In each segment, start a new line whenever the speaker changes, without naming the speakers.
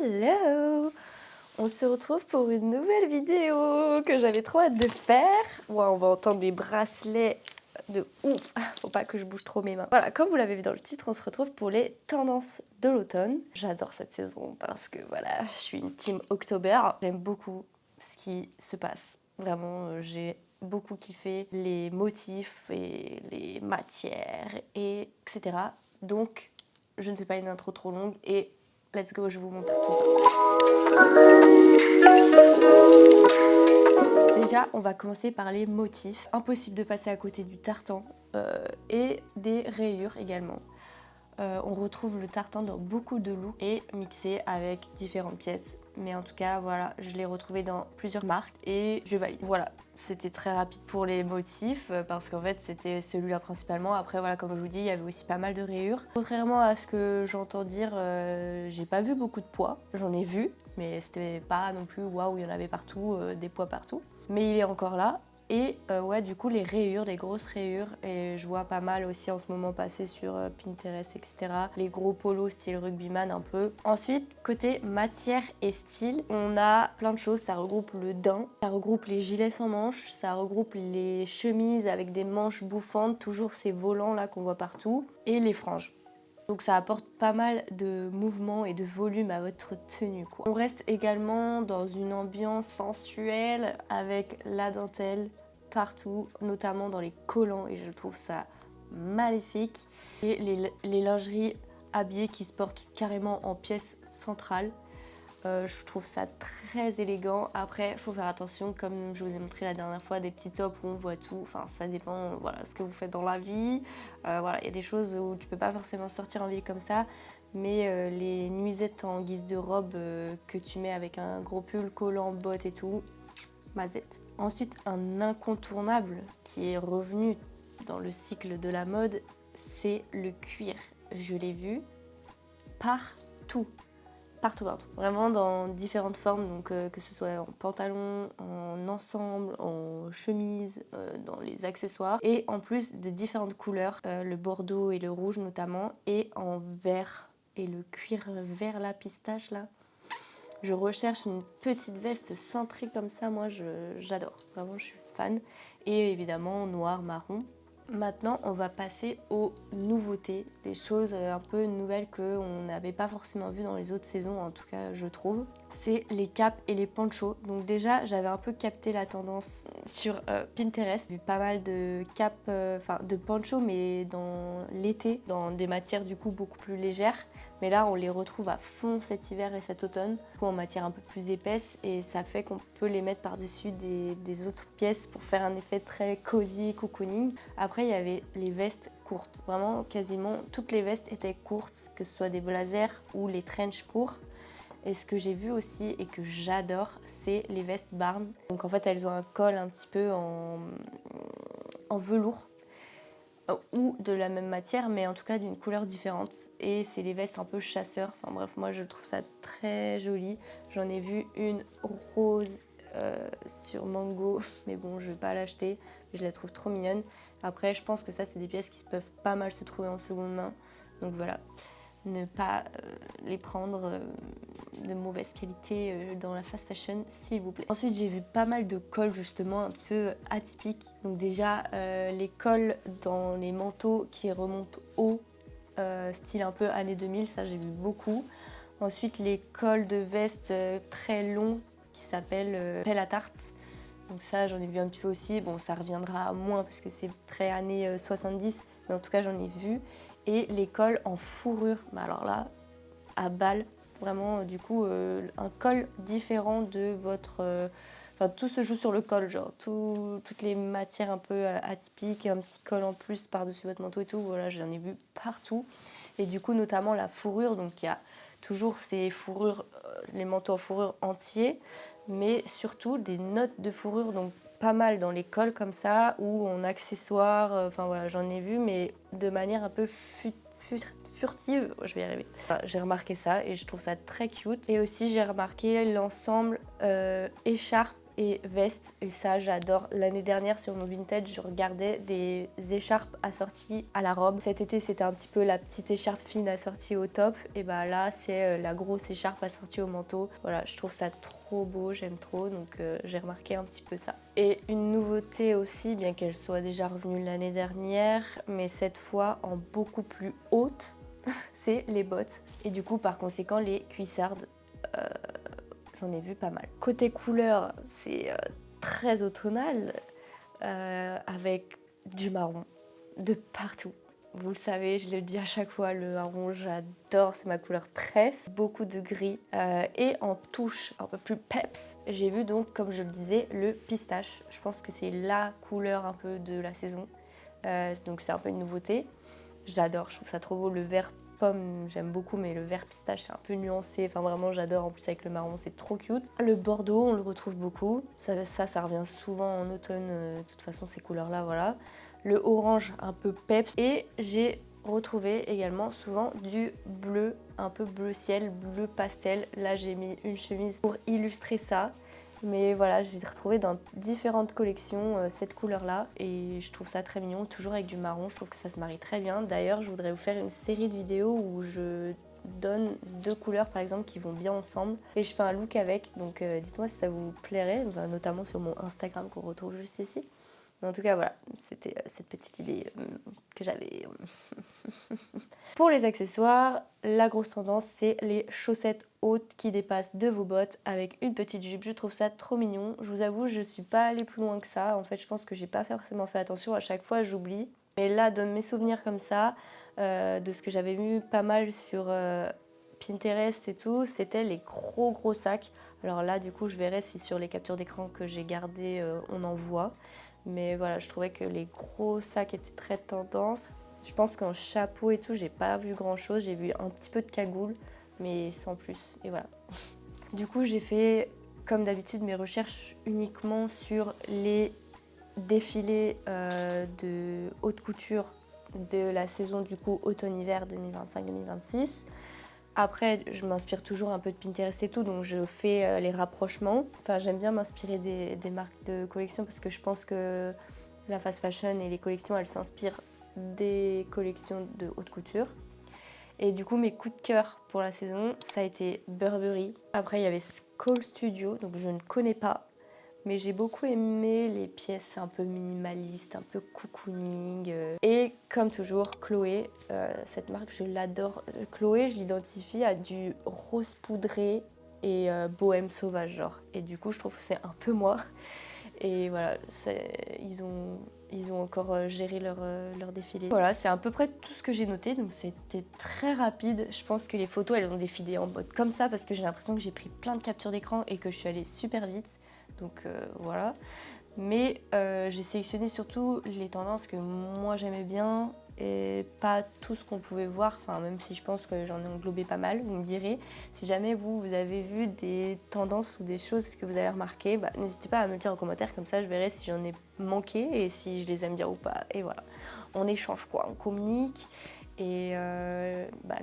Hello! On se retrouve pour une nouvelle vidéo que j'avais trop hâte de faire. Ouais, on va entendre mes bracelets de ouf. Faut pas que je bouge trop mes mains. Voilà, comme vous l'avez vu dans le titre, on se retrouve pour les tendances de l'automne. J'adore cette saison parce que voilà, je suis une team October. J'aime beaucoup ce qui se passe. Vraiment, j'ai beaucoup kiffé les motifs et les matières et etc. Donc, je ne fais pas une intro trop longue et let's go, je vous montre tout ça. Déjà, on va commencer par les motifs. Impossible de passer à côté du tartan et des rayures également. On retrouve le tartan dans beaucoup de looks et mixé avec différentes pièces. Mais en tout cas, voilà, je l'ai retrouvé dans plusieurs marques et je valide. Voilà, c'était très rapide pour les motifs parce qu'en fait, c'était celui-là principalement. Après, voilà, comme je vous dis, il y avait aussi pas mal de rayures. Contrairement à ce que j'entends dire, j'ai pas vu beaucoup de poids. J'en ai vu, mais c'était pas non plus waouh, il y en avait partout, des poids partout. Mais il est encore là. Et ouais, du coup, les rayures, les grosses rayures, et je vois pas mal aussi en ce moment passer sur Pinterest, etc. Les gros polos style rugbyman un peu. Ensuite, côté matière et style, on a plein de choses. Ça regroupe le daim, ça regroupe les gilets sans manches, ça regroupe les chemises avec des manches bouffantes, toujours ces volants là qu'on voit partout, et les franges. Donc ça apporte pas mal de mouvement et de volume à votre tenue, quoi. On reste également dans une ambiance sensuelle avec la dentelle partout, notamment dans les collants, et je trouve ça magnifique. Et les lingeries habillées qui se portent carrément en pièce centrale. Je trouve ça très élégant. Après, faut faire attention, comme je vous ai montré la dernière fois, des petits tops où on voit tout. Enfin, ça dépend, voilà, ce que vous faites dans la vie. Voilà, il y a des choses où tu peux pas forcément sortir en ville comme ça. Mais les nuisettes en guise de robe que tu mets avec un gros pull, collant, bottes et tout, mazette. Ensuite, un incontournable qui est revenu dans le cycle de la mode, c'est le cuir. Je l'ai vu partout. Partout, partout. Vraiment dans différentes formes, donc que ce soit en pantalon, en ensemble, en chemise, dans les accessoires. Et en plus de différentes couleurs, le bordeaux et le rouge notamment, et en vert. Et le cuir vert là, pistache là. Je recherche une petite veste cintrée comme ça, moi j'adore. Vraiment, je suis fan. Et évidemment, noir, marron. Maintenant, on va passer aux nouveautés, des choses un peu nouvelles qu'on n'avait pas forcément vues dans les autres saisons, en tout cas je trouve. C'est les capes et les ponchos. Donc déjà, j'avais un peu capté la tendance sur Pinterest. J'ai vu pas mal de capes, enfin de ponchos, mais dans l'été, dans des matières du coup beaucoup plus légères. Mais là, on les retrouve à fond cet hiver et cet automne, en matière un peu plus épaisse, et ça fait qu'on peut les mettre par-dessus des autres pièces pour faire un effet très cosy, cocooning. Après, il y avait les vestes courtes. Vraiment, quasiment toutes les vestes étaient courtes, que ce soit des blazers ou les trench courts. Et ce que j'ai vu aussi et que j'adore, c'est les vestes Barnes. Donc en fait, elles ont un col un petit peu en velours, ou de la même matière, mais en tout cas d'une couleur différente. Et c'est les vestes un peu chasseurs. Enfin bref, moi je trouve ça très joli. J'en ai vu une rose sur Mango, mais bon, je vais pas l'acheter. Je la trouve trop mignonne. Après, je pense que ça, c'est des pièces qui peuvent pas mal se trouver en seconde main. Donc voilà, ne pas les prendre de mauvaise qualité dans la fast fashion, s'il vous plaît. Ensuite, j'ai vu pas mal de cols justement un peu atypiques. Donc déjà, les cols dans les manteaux qui remontent haut, style un peu années 2000, ça j'ai vu beaucoup. Ensuite, les cols de veste très longs qui s'appellent pelle à tarte. Donc ça, j'en ai vu un petit peu aussi. Bon, ça reviendra à moins parce que c'est très années 70, mais en tout cas, j'en ai vu. Et les cols en fourrure, bah alors là, à balle, vraiment, du coup, un col différent de votre... Enfin, tout se joue sur le col, genre, toutes les matières un peu atypiques, et un petit col en plus par-dessus votre manteau et tout, voilà, j'en ai vu partout. Et du coup, notamment la fourrure, donc il y a toujours ces fourrures, les manteaux en fourrure entiers, mais surtout des notes de fourrure, donc pas mal dans les cols comme ça, ou en accessoires, enfin voilà, j'en ai vu, mais de manière un peu furtive, je vais y arriver. Voilà, j'ai remarqué ça et je trouve ça très cute. Et aussi j'ai remarqué l'ensemble écharpe et veste. Et ça, j'adore. L'année dernière, sur mon vintage, je regardais des écharpes assorties à la robe. Cet été, c'était un petit peu la petite écharpe fine assortie au top. Et bah là, c'est la grosse écharpe assortie au manteau. Voilà, je trouve ça trop beau, j'aime trop. Donc j'ai remarqué un petit peu ça. Et une nouveauté aussi, bien qu'elle soit déjà revenue l'année dernière, mais cette fois en beaucoup plus haute, c'est les bottes. Et du coup, par conséquent, les cuissardes. J'en ai vu pas mal. Côté couleur, c'est très automnal, avec du marron de partout. Vous le savez, je le dis à chaque fois, le marron, j'adore, c'est ma couleur préf. Beaucoup de gris. Et en touche un peu plus peps, j'ai vu donc, comme je le disais, le pistache. Je pense que c'est la couleur un peu de la saison. Donc c'est un peu une nouveauté. J'adore, je trouve ça trop beau. Le vert pomme, j'aime beaucoup, mais le vert pistache, c'est un peu nuancé. Enfin, vraiment, j'adore. En plus, avec le marron, c'est trop cute. Le bordeaux, on le retrouve beaucoup. Ça revient souvent en automne. De toute façon, ces couleurs-là, voilà. Le orange, un peu peps. Et j'ai retrouvé également souvent du bleu, un peu bleu ciel, bleu pastel. Là, j'ai mis une chemise pour illustrer ça. Mais voilà, j'ai retrouvé dans différentes collections cette couleur-là et je trouve ça très mignon, toujours avec du marron, je trouve que ça se marie très bien. D'ailleurs, je voudrais vous faire une série de vidéos où je donne 2 couleurs par exemple qui vont bien ensemble et je fais un look avec, donc dites-moi si ça vous plairait, notamment sur mon Instagram qu'on retrouve juste ici. Mais en tout cas, voilà, c'était cette petite idée que j'avais. Pour les accessoires, la grosse tendance, c'est les chaussettes hautes qui dépassent de vos bottes avec une petite jupe. Je trouve ça trop mignon. Je vous avoue, je ne suis pas allée plus loin que ça. En fait, je pense que j'ai pas forcément fait attention. À chaque fois, j'oublie. Mais là, de mes souvenirs comme ça, de ce que j'avais vu pas mal sur Pinterest et tout, c'était les gros sacs. Alors là, du coup, je verrai si sur les captures d'écran que j'ai gardées, on en voit. Mais voilà, je trouvais que les gros sacs étaient très tendance. Je pense qu'en chapeau et tout, j'ai pas vu grand chose. J'ai vu un petit peu de cagoule, mais sans plus. Et voilà. Du coup, j'ai fait, comme d'habitude, mes recherches uniquement sur les défilés de haute couture de la saison du coup automne-hiver 2025-2026. Après, je m'inspire toujours un peu de Pinterest et tout, donc je fais les rapprochements. Enfin, j'aime bien m'inspirer des marques de collection parce que je pense que la fast fashion et les collections, elles s'inspirent des collections de haute couture. Et du coup, mes coups de cœur pour la saison, ça a été Burberry. Après, il y avait Skull Studio, donc je ne connais pas. Mais j'ai beaucoup aimé les pièces un peu minimalistes, un peu cocooning. Et comme toujours, Chloé, cette marque, je l'adore. Chloé, je l'identifie à du rose poudré et bohème sauvage, genre. Et du coup, je trouve que c'est un peu moi. Et voilà, ils ont encore géré leur défilé. Voilà, c'est à peu près tout ce que j'ai noté, donc c'était très rapide. Je pense que les photos, elles ont défilé en mode comme ça parce que j'ai l'impression que j'ai pris plein de captures d'écran et que je suis allée super vite. Donc voilà. Mais j'ai sélectionné surtout les tendances que moi j'aimais bien et pas tout ce qu'on pouvait voir, enfin même si je pense que j'en ai englobé pas mal, vous me direz. Si jamais vous avez vu des tendances ou des choses que vous avez remarquées, bah, n'hésitez pas à me le dire en commentaire, comme ça je verrai si j'en ai manqué et si je les aime bien ou pas. Et voilà, on échange quoi, on communique. Et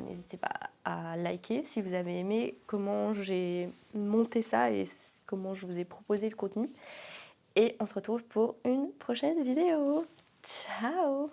n'hésitez pas à liker si vous avez aimé comment j'ai monté ça et comment je vous ai proposé le contenu. Et on se retrouve pour une prochaine vidéo. Ciao!